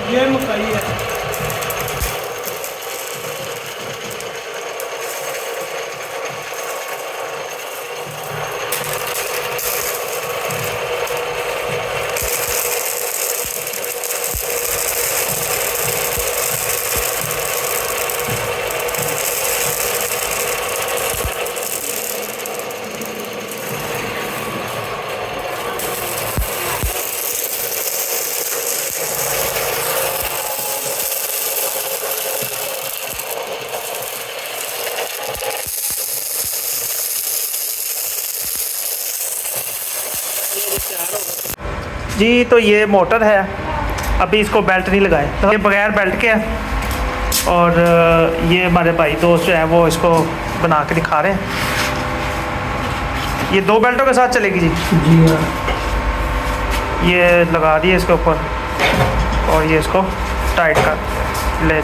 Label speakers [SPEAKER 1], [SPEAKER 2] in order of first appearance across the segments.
[SPEAKER 1] ये मकई है।
[SPEAKER 2] जी तो ये मोटर है, अभी इसको बेल्ट नहीं लगाए, तो ये बगैर बेल्ट के है। और ये हमारे भाई दोस्त जो हैं वो इसको बना के दिखा रहे हैं। ये 2 बेल्टों के साथ चलेगी जी?
[SPEAKER 1] जी हाँ।
[SPEAKER 2] ये लगा दिए इसके ऊपर और ये इसको टाइट कर ले।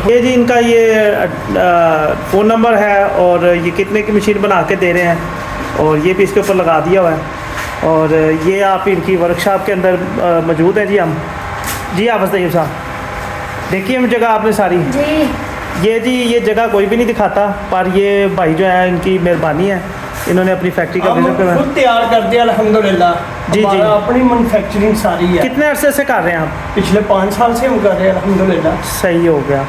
[SPEAKER 2] ये जी इनका ये फ़ोन नंबर है और ये कितने की मशीन बना के दे रहे हैं, और ये भी इसके ऊपर लगा दिया हुआ है। और ये आप इनकी वर्कशॉप के अंदर मौजूद हैं जी हम। जी आप तैयब साहब देखिए हम जगह आपने सारी
[SPEAKER 3] जी।
[SPEAKER 2] ये जगह कोई भी नहीं दिखाता, पर ये भाई जो है इनकी मेहरबानी है, इन्होंने अपनी फैक्ट्री का विजिट करवाया।
[SPEAKER 1] खुद तैयार कर दिया अल्हम्दुलिल्लाह।
[SPEAKER 2] जी जी,
[SPEAKER 1] अपनी मैन्युफैक्चरिंग सारी है।
[SPEAKER 2] कितने अरसे से कर रहे हैं आप?
[SPEAKER 1] पिछले 5 साल से हम कर रहे हैं अल्हम्दुलिल्लाह।
[SPEAKER 2] सही हो गया।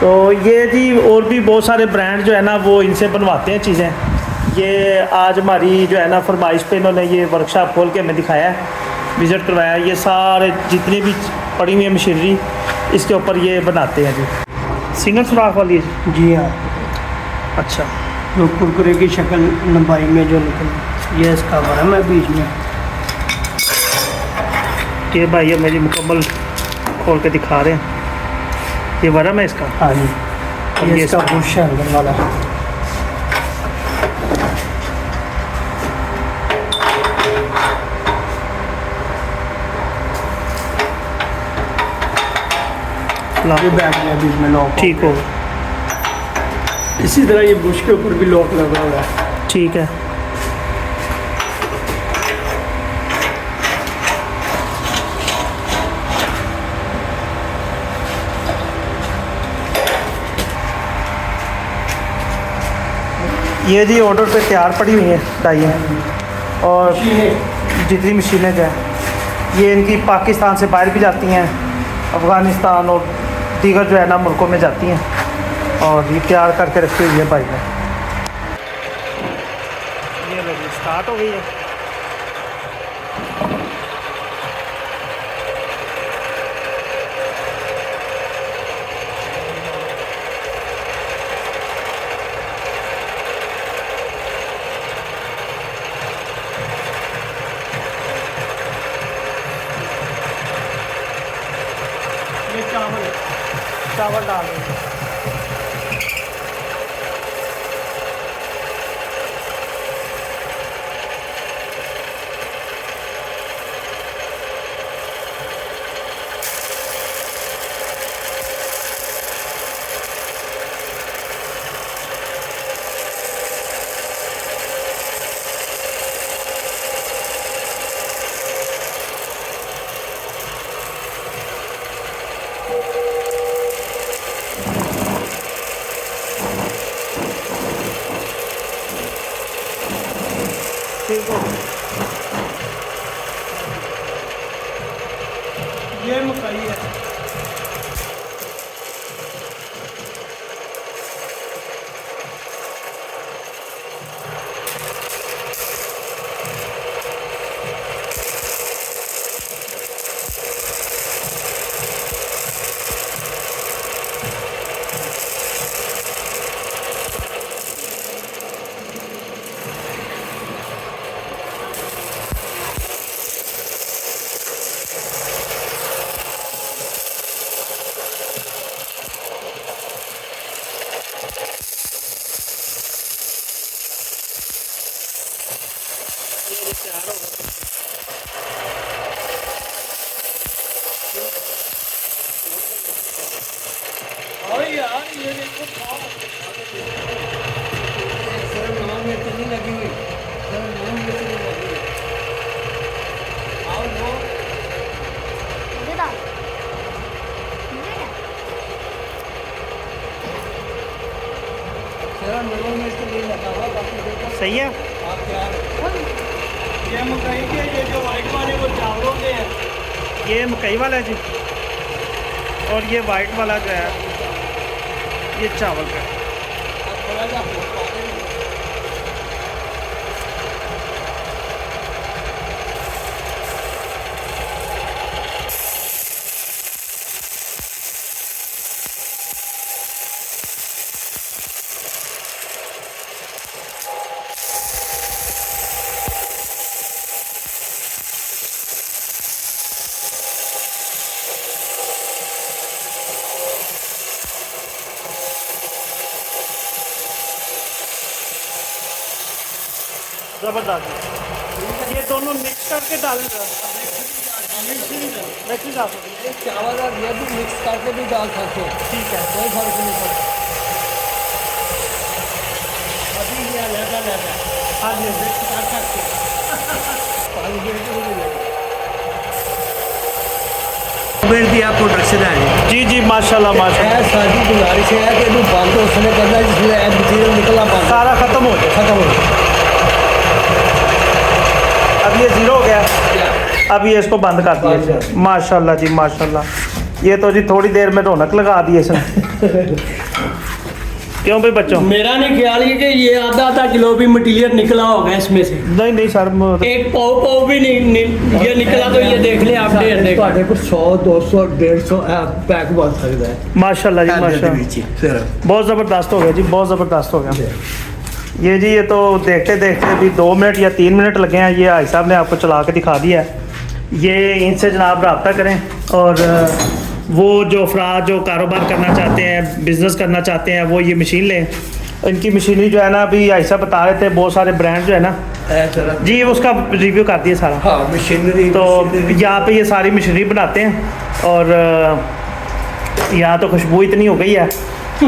[SPEAKER 2] तो ये जी और भी बहुत सारे ब्रांड जो है ना वो इनसे बनवाते हैं चीज़ें। ये आज हमारी जो है ना फरमाइश पे इन्होंने ये वर्कशॉप खोल के हमें दिखाया है, विज़िट करवाया। ये सारे जितनी भी पड़ी हुई है मशीनरी इसके ऊपर ये बनाते हैं जी। सिंगल सुराख वाली है
[SPEAKER 1] जी हाँ।
[SPEAKER 2] अच्छा,
[SPEAKER 1] जो कुरकुरे की शक्ल लंबाई में जो निकल, ये इसका वरम है बीच में।
[SPEAKER 2] ये भाई ये मेरी मुकम्मल खोल के दिखा रहे हैं। ये वरम है इसका?
[SPEAKER 1] हाँ जी। ये इसका बुश है अंदर वाला। ये बैठ गया बीच में लॉक।
[SPEAKER 2] ठीक हो,
[SPEAKER 1] इसी तरह ये बुश के ऊपर भी लॉक लगा हुआ है।
[SPEAKER 2] ठीक है। ये जी ऑर्डर पे तैयार पड़ी हुई है डाइयाँ, और जितनी मशीनें जो हैं ये इनकी पाकिस्तान से बाहर भी जाती हैं, अफ़गानिस्तान और दीगर जो है ना मुल्कों में जाती हैं, और ये तैयार करके रखी हुई है भाई ने। ये लगी स्टार्ट हो गई है।
[SPEAKER 1] ये
[SPEAKER 2] चावल डाल देंगे। ठीक हो,
[SPEAKER 1] ये मकई है। और यार ये देखो
[SPEAKER 2] सही है।
[SPEAKER 1] ये मकई के ये जो वाइट वाले वो चावलों के हैं।
[SPEAKER 2] ये मकई वाला है जी, और ये वाइट वाला जो है ये चावल का है। ज़बरदस्त। ये दोनों मिक्स करके डालेगा, मिक्स डाल सकते हैं।
[SPEAKER 3] चावल और ये भी मिक्स करके भी डाल सकते हैं,
[SPEAKER 2] ठीक है।
[SPEAKER 3] कोई फर्क नहीं पड़ता।
[SPEAKER 1] अभी ये अलग-अलग है।
[SPEAKER 2] हाँ जी,
[SPEAKER 1] मिक्स कर सकते हैं।
[SPEAKER 3] पानी के लिए
[SPEAKER 1] मेरे दिया प्रोडक्शन है
[SPEAKER 2] जी जी, माशाल्लाह माशाल्लाह।
[SPEAKER 3] सारी गुजारिश है कि वो बंद उसने करना है जिसमें मटीरियल निकला बंद
[SPEAKER 2] सारा ख़त्म हो जाए।
[SPEAKER 3] खत्म हो गया।
[SPEAKER 2] अब ये ज़ीरो हो गया, अब ये इसको बंद कर दिया। माशाल्लाह जी माशाल्लाह। ये तो जी थोड़ी देर में रौनक लगा दी इसने। क्यों भाई बच्चों?
[SPEAKER 1] मेरा नहीं ख्याल है कि ये आधा किलो भी मटीरियल निकला होगा इसमें से।
[SPEAKER 2] नहीं नहीं सर,
[SPEAKER 1] एक पाव भी नहीं ये निकला, तो ये देख ले आप ढेर देख।
[SPEAKER 3] ਤੁਹਾਡੇ ਕੋਲ 100 200 150 पैक बन सकता है।
[SPEAKER 2] माशाल्लाह जी माशाल्लाह। बहुत ज़बरदस्त हो गया जी, बहुत ज़बरदस्त हो गया। ये जी, ये तो देखते देखते अभी 2 मिनट या 3 मिनट लगे हैं। ये भाई साहब ने आपको चला के दिखा दिया है। ये इनसे जनाब रब्ता करें, और वो जो अफराद जो कारोबार करना चाहते हैं, बिज़नेस करना चाहते हैं, वो ये मशीन लें। इनकी मशीनरी जो है ना, अभी ऐसा बता रहे थे, बहुत सारे ब्रांड जो है ना जी, उसका रिव्यू कर दिए सारा।
[SPEAKER 3] हाँ मशीनरी
[SPEAKER 2] तो यहाँ पे ये सारी मशीनरी बनाते हैं, और यहाँ तो खुशबू इतनी हो गई है,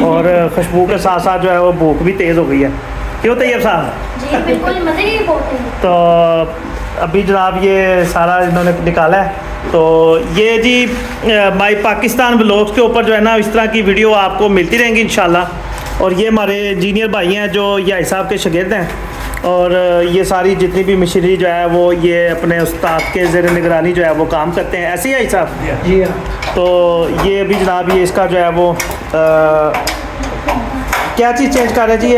[SPEAKER 2] और खुशबू के साथ साथ जो है वो भूख भी तेज़ हो गई है। क्यों तैयब साहब?
[SPEAKER 4] जी बिल्कुल मज़े की रिपोर्ट है।
[SPEAKER 2] तो अभी जनाब ये सारा इन्होंने निकाला है। तो ये जी माई पाकिस्तान व्लॉग्स के ऊपर जो है ना, इस तरह की वीडियो आपको मिलती रहेंगी इंशाल्लाह। और ये हमारे जीनियर भाई हैं जो ये साहब के शागिर्द हैं, और ये सारी जितनी भी मशीनरी जो है वो ये अपने उस्ताद के ज़ेर निगरानी जो है वो काम करते हैं। ऐसे ही है साहब?
[SPEAKER 3] जी हाँ।
[SPEAKER 2] तो ये अभी जनाब ये इसका जो है वो क्या चीज़ चेंज कर रहे हैं जी?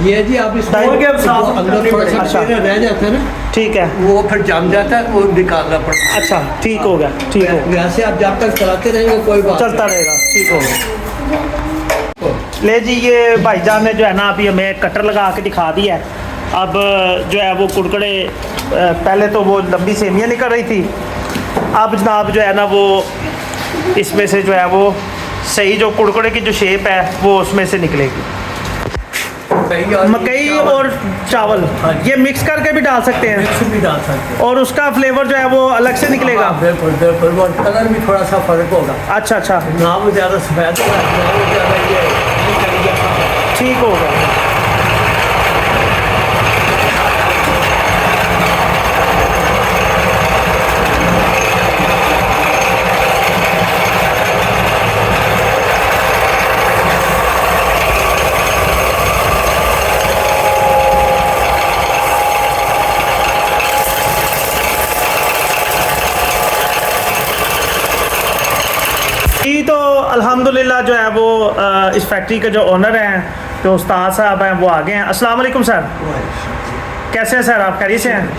[SPEAKER 3] ये जी आप इसको
[SPEAKER 1] डाल के अब साफ
[SPEAKER 3] अंदर थोड़ा सा
[SPEAKER 2] अच्छा।
[SPEAKER 3] मटेरियल रह जाता है ना,
[SPEAKER 2] ठीक है,
[SPEAKER 3] वो फिर जम जाता है, वो निकालना पड़ता
[SPEAKER 2] अच्छा ठीक हो गया, ठीक हो
[SPEAKER 3] है। वैसे आप जब तक चलाते रहेंगे कोई बात
[SPEAKER 2] चलता रहेगा, ठीक हो गया। ले जी, ये भाईजान ने जो है ना अभी हमें कटर लगा के दिखा दिया है। अब जो है वो कुरकुरे, पहले तो वो लंबी सेमियाँ निकल रही थी, अब जनाब जो है ना वो इसमें से जो है वो सही जो कुरकुरे की जो शेप है वो उसमें से निकलेगी।
[SPEAKER 3] नहीं।
[SPEAKER 2] मकई और चावल ये मिक्स करके भी डाल सकते हैं,
[SPEAKER 3] मिक्स भी डाल सकते हैं।
[SPEAKER 2] और उसका फ्लेवर जो है वो अलग से निकलेगा।
[SPEAKER 3] हाँ, बिल्कुल बिल्कुल, वो कलर भी थोड़ा सा फर्क होगा।
[SPEAKER 2] अच्छा अच्छा,
[SPEAKER 3] ना वो ज़्यादा सफ़ेद होगा, ना वो ज़्यादा ये
[SPEAKER 2] ठीक होगा। जी तो अल्हम्दुलिल्लाह जो है वो इस फैक्ट्री के जो ओनर हैं, जो उस्ताद साहब हैं, वो आ गए हैं। अस्सलाम वालेकुम सर, कैसे हैं सर? आप खैरियत से हैं?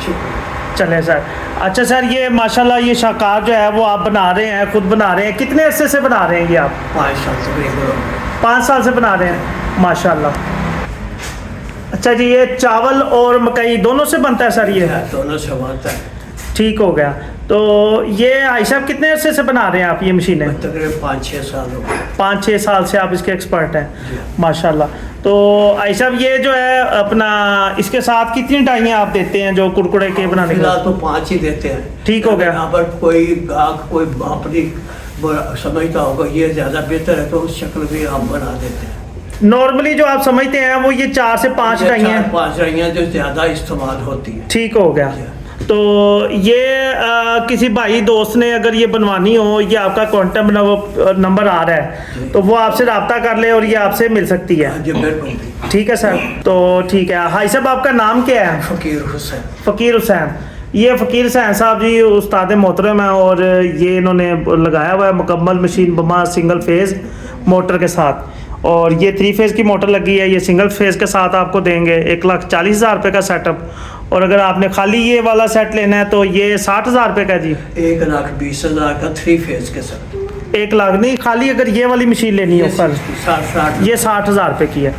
[SPEAKER 2] चले सर। अच्छा सर, ये माशाल्लाह ये शाकार जो है वो आप बना रहे हैं, खुद बना रहे हैं, कितने अरसे से बना रहे हैं ये आप?
[SPEAKER 3] 5 साल से करीब
[SPEAKER 2] 5 साल से बना रहे हैं, माशाल्लाह। अच्छा जी, ये चावल और मकई दोनों से बनता है सर ये?
[SPEAKER 3] दोनों से बनता है।
[SPEAKER 2] ठीक हो गया। तो ये भाई साहब कितने अरसे से बना रहे हैं आप ये मशीनें?
[SPEAKER 3] तकरीबन 5-6 साल हो गए।
[SPEAKER 2] 5-6 साल से आप इसके एक्सपर्ट हैं, माशाल्लाह। तो आई साहब ये जो है अपना इसके साथ कितनी डाइयाँ आप देते हैं जो कुरकुरे के बनाने के
[SPEAKER 3] फिलहाल
[SPEAKER 2] बाद?
[SPEAKER 3] तो 5 ही देते हैं।
[SPEAKER 2] ठीक हो गया।
[SPEAKER 3] यहाँ पर कोई ग्राहक कोई अपनी समझता होगा ये ज़्यादा बेहतर है तो उस शक्ल में आप बना देते हैं।
[SPEAKER 2] नॉर्मली जो आप समझते हैं वो ये 4 से 5 डाइयाँ हैं।
[SPEAKER 3] 5 डाइयाँ जो ज़्यादा इस्तेमाल होती है।
[SPEAKER 2] ठीक हो गया। तो ये किसी भाई दोस्त ने अगर ये बनवानी हो, ये आपका कॉन्टैक्ट नंबर आ रहा है, तो वो आपसे रब्ता कर ले और ये आपसे मिल सकती है।
[SPEAKER 3] हाँ जी बिल्कुल।
[SPEAKER 2] ठीक है सर, तो ठीक है। हाई साहब, आपका नाम क्या है?
[SPEAKER 3] फकीर हुसैन।
[SPEAKER 2] फ़कीर हुसैन। ये फ़कीर हुसैन साहब जी उस्ताद मोहतरम है, और ये इन्होंने लगाया हुआ है मुकम्मल मशीन बमा सिंगल फेज़ मोटर के साथ, और ये 3 फेज़ की मोटर लगी है। ये सिंगल फेज़ के साथ आपको देंगे 1,40,000 रुपये का सेटअप, और अगर आपने खाली ये वाला सेट लेना है तो ये 60,000 रुपये का जी।
[SPEAKER 3] 1,20,000 का 3 फेज के साथ।
[SPEAKER 2] 1 लाख नहीं, खाली अगर ये वाली मशीन लेनी हो सर,
[SPEAKER 3] 60
[SPEAKER 2] ये 60,000 रुपये की है।